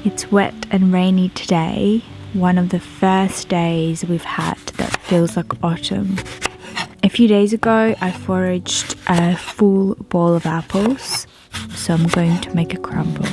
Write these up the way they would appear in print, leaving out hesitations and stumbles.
It's wet and rainy today, one of the first days we've had that feels like autumn. A few days ago I foraged a full bowl of apples, so I'm going to make a crumble.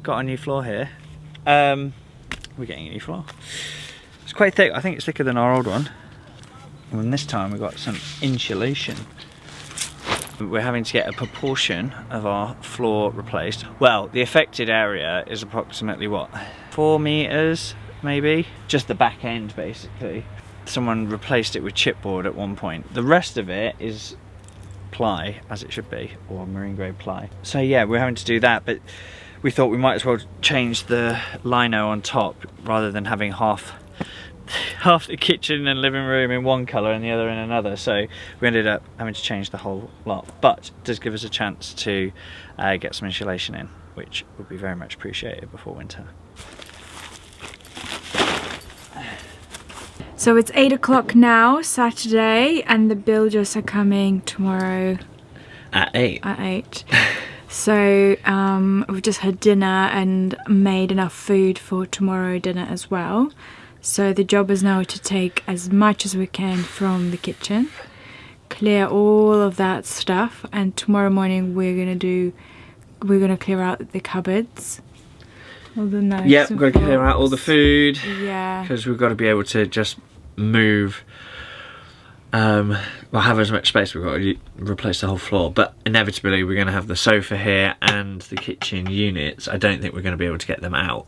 Got a new floor here. We're getting a new floor. It's quite thick. I think it's thicker than our old one. And this time we've got some insulation. We're having to get a proportion of our floor replaced. Well, the affected area is approximately what? 4 meters, maybe? Just the back end, basically. Someone replaced it with chipboard at one point. The rest of it is ply, as it should be, or marine grade ply. So yeah, we're having to do that, but we thought we might as well change the lino on top rather than having half the kitchen and living room in one colour and the other in another. So we ended up having to change the whole lot, but it does give us a chance to get some insulation in, which would be very much appreciated before winter. So it's 8 o'clock now, Saturday, and the builders are coming tomorrow At 8? At 8. So we've just had dinner and made enough food for tomorrow dinner as well. So the job is now to take as much as we can from the kitchen, clear all of that stuff, and tomorrow morning we're gonna clear out the cupboards. All the knives. Yep, we've got to clear out all the food. Yeah. Because we've got to be able to just move. Well, have as much space. We've got to replace the whole floor, but inevitably we're going to have the sofa here and the kitchen units. I don't think we're going to be able to get them out,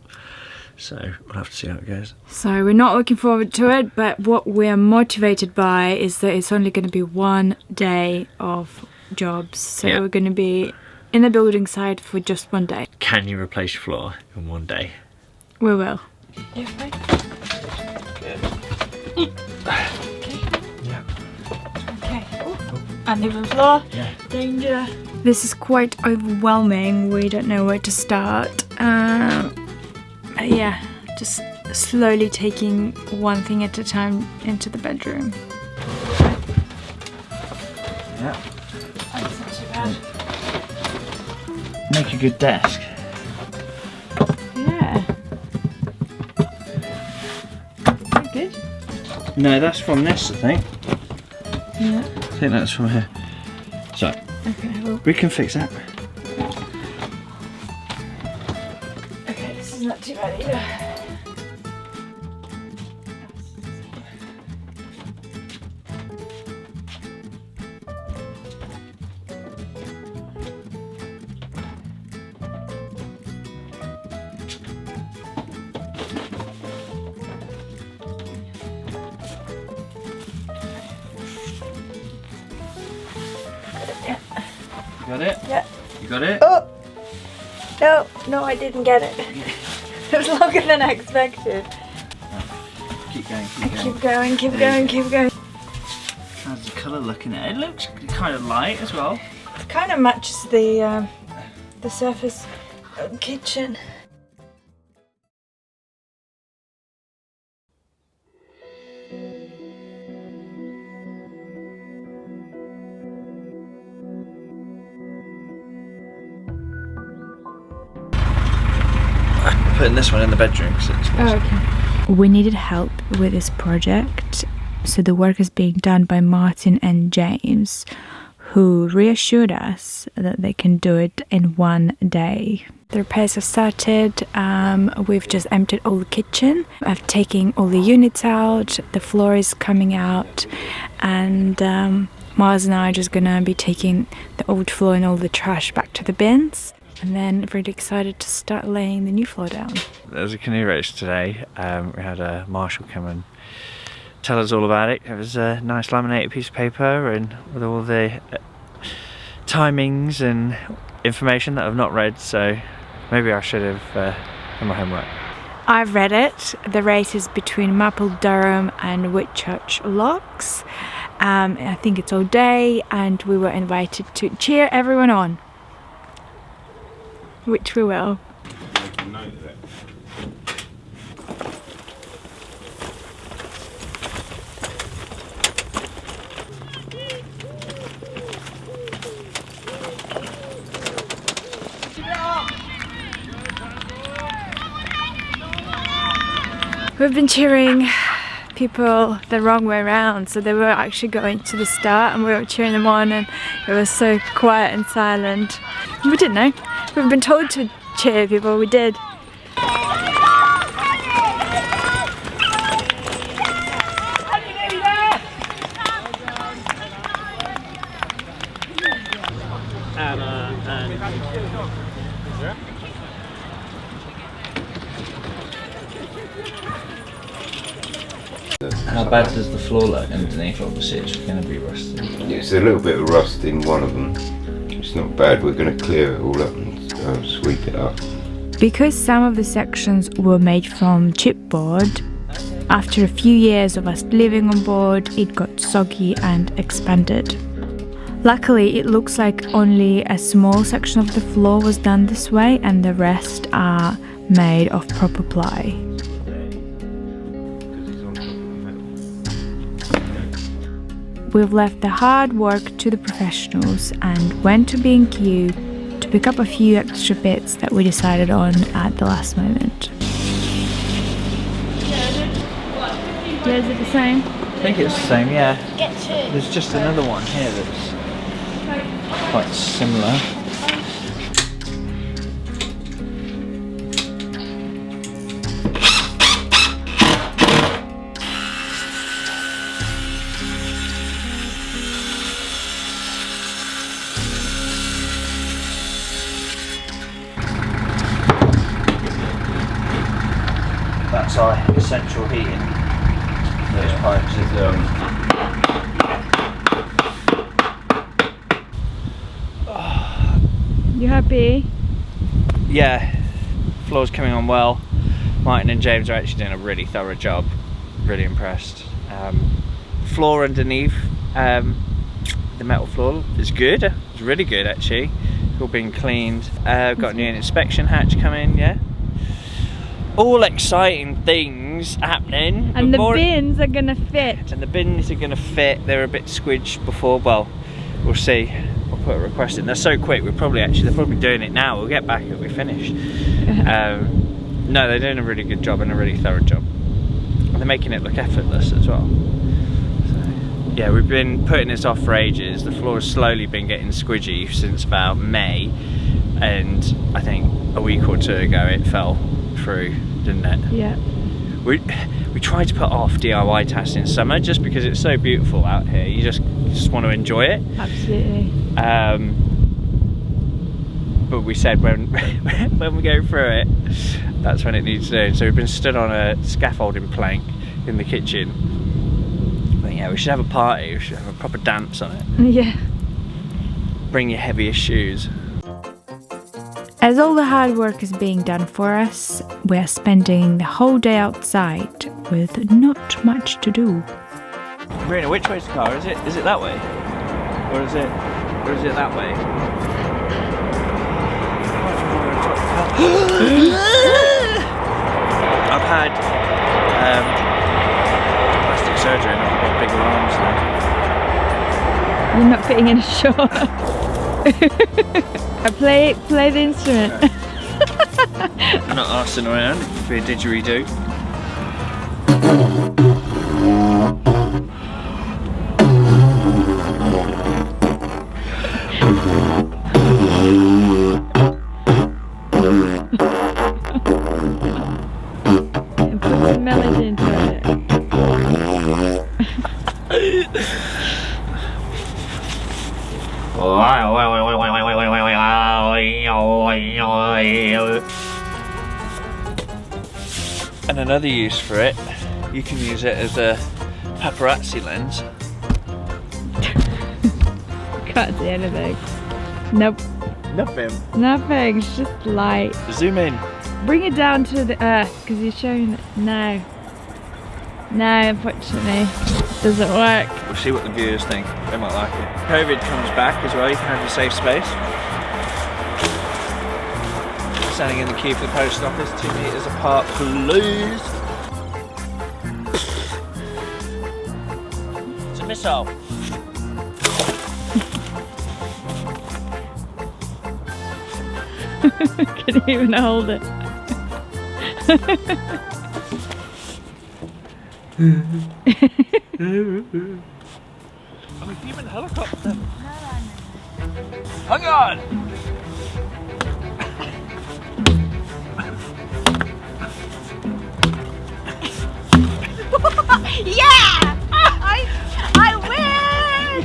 so we'll have to see how it goes. So we're not looking forward to it, but what we're motivated by is that it's only going to be 1 day of jobs. So Yeah. we're going to be in the building site for just 1 day. Can you replace your floor in 1 day? We will. Good. Yeah. Okay. Uneven floor. Yeah. Danger. This is quite overwhelming. We don't know where to start. Yeah, just slowly taking one thing at a time into the bedroom. Yeah. That's not too bad. Make a good desk. Yeah. Pretty good. No, that's from this, I think. Yeah. I think that's from here. So, Okay, well, we can fix that. okay, this is not too bad either. You got it? Yeah. You got it? Oh! No, I didn't get it. It was longer than I expected. Keep going, Keep going. How's the colour looking at it? It looks kind of light as well. It kind of matches the surface of the kitchen. putting this one in the bedroom because it's okay. We needed help with this project, so the work is being done by Martin and James, who reassured us that they can do it in one day. The repairs have started. We've just emptied all the kitchen. I've taken all the units out. The floor is coming out, and Mars and I are just gonna be taking the old floor and all the trash back to the bins. And then really excited to start laying the new floor down. There was a canoe race today. We had a marshal come and tell us all about it. It was a nice laminated piece of paper and with all the timings and information that I've not read, so maybe I should have done my homework. I've read it. The race is between Maple Durham and Whitchurch Locks. I think it's all day, and we were invited to cheer everyone on, which we will. We've been cheering people the wrong way around, so they were actually going to the start and we were cheering them on, and it was so quiet and silent. We didn't know. We've been told to cheer people, we did. How bad does the floor look underneath? Obviously it's going to be rusty. It's a little bit of rust in one of them. It's not bad. We're going to clear it all up and sweep it up. Because some of the sections were made from chipboard, after a few years of us living on board, it got soggy and expanded. Luckily, it looks like only a small section of the floor was done this way, and the rest are made of proper ply. We've left the hard work to the professionals and went to B&Q to pick up a few extra bits that we decided on at the last moment. Yeah, is it the same? I think it's the same, yeah. There's just another one here that's quite similar. That's our essential heating. Those pipes. You happy? Yeah, floor's coming on well. Martin and James are actually doing a really thorough job. Really impressed. Floor underneath, the metal floor is good. It's really good actually. It's all been cleaned. Got a new inspection hatch coming, yeah. All exciting things happening. And the bins are gonna fit. And the bins are gonna fit. They're a bit squidged before. Well, we'll see. I'll put a request in. They're so quick. They're probably doing it now. We'll get back if we finish. No, they're doing a really good job and a really thorough job. And they're making it look effortless as well. So, yeah, we've been putting this off for ages. The floor has slowly been getting squidgy since about May, and I think a week or two ago it fell through, didn't it? Yeah. We tried to put off DIY tasks in summer just because it's so beautiful out here. You just want to enjoy it. Absolutely. But we said when we go through it, that's when it needs doing. So we've been stood on a scaffolding plank in the kitchen. But yeah, we should have a party. We should have a proper dance on it. Yeah. Bring your heaviest shoes. As all the hard work is being done for us, we are spending the whole day outside with not much to do. Marina, which way's the car? Is it that way? Or is it that way? I've had plastic surgery and I've got big alarms now. You're not fitting in a short. I play the instrument. I'm not arsing around, it could be a didgeridoo. And put some melody into it. And another use for it, you can use it as a paparazzi lens. Can't see anything. Nope. Nothing. Nothing. It's just light. Zoom in. Bring it down to the earth because you're showing it. No. No, unfortunately. Doesn't work. We'll see what the viewers think. They might like it. COVID comes back as well, you can have your safe space. Standing in the queue for the post office, 2 metres apart, please. It's a missile. Couldn't even hold it. I'm a human helicopter. Hang on! Yeah! I win!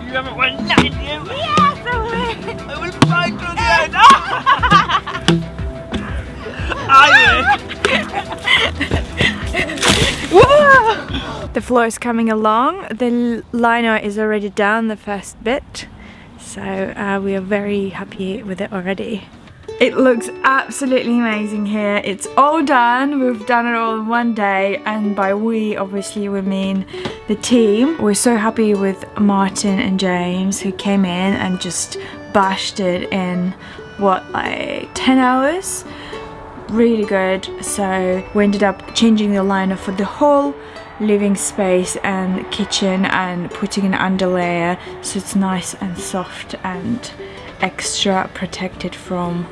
You haven't won nothing, you! Yes, I win! I will fight to the end! I Whoa! The floor is coming along. The liner is already down the first bit, so we are very happy with it already. It looks absolutely amazing here. It's all done. We've done it all in one day, and by we obviously we mean the team. We're so happy with Martin and James who came in and just bashed it in what, like 10 hours? Really good. So we ended up changing the liner for the whole living space and kitchen and putting an underlayer so it's nice and soft and extra protected from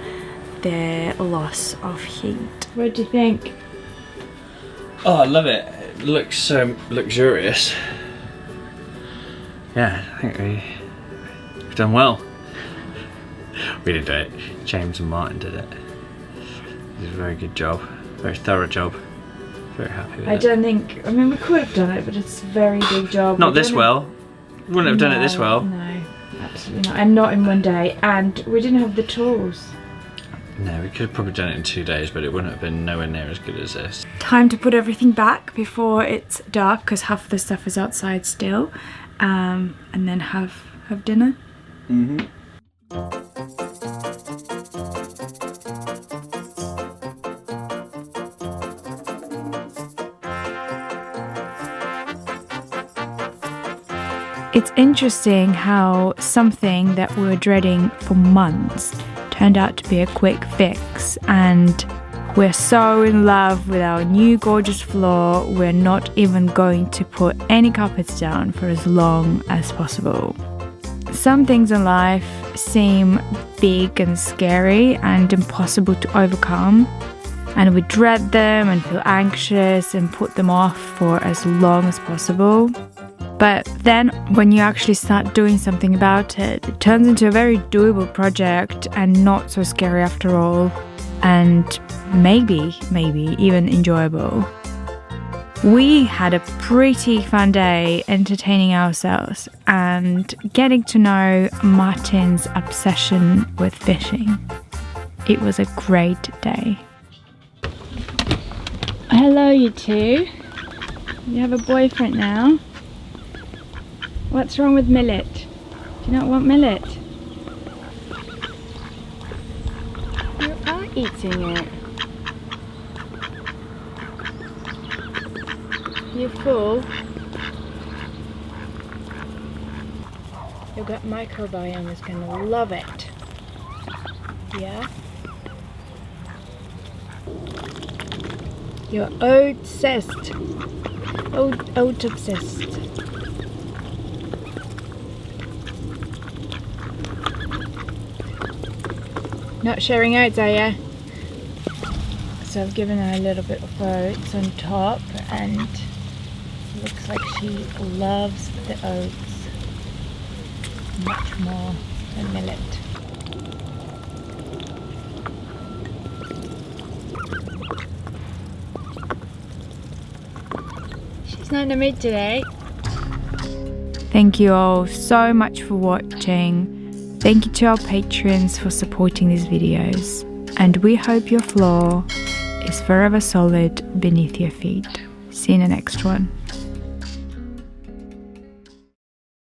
the loss of heat. What do you think? Oh, I love it. It looks so luxurious. Yeah, I think we've done well. We didn't do it. James and Martin did it. They did a very good job. Very thorough job. Very happy with it. I don't think, I mean we could have done it, but it's a very big job. Not this well. We wouldn't have done it this well. No, absolutely not. And not in one day. And we didn't have the tools. No, we could have probably done it in 2 days, but it wouldn't have been nowhere near as good as this. Time to put everything back before it's dark, because half of the stuff is outside still, and then have dinner. Mm-hmm. It's interesting how something that we were dreading for months turned out to be a quick fix, and we're so in love with our new gorgeous floor. We're not even going to put any carpets down for as long as possible. Some things in life seem big and scary and impossible to overcome, and we dread them and feel anxious and put them off for as long as possible. But then when you actually start doing something about it, it turns into a very doable project and not so scary after all, and maybe even enjoyable. We had a pretty fun day entertaining ourselves and getting to know Martin's obsession with fishing. It was a great day. Hello, you two. You have a boyfriend now? What's wrong with millet? Do you not want millet? You are eating it. You're full. Your gut microbiome is gonna love it. Yeah? You're obsessed. Oat obsessed. Not sharing oats, are ya? so I've given her a little bit of oats on top, and looks like she loves the oats much more than millet. She's not in the mood today. Thank you all so much for watching. Thank you to our patrons for supporting these videos. And we hope your floor is forever solid beneath your feet. See you in the next one.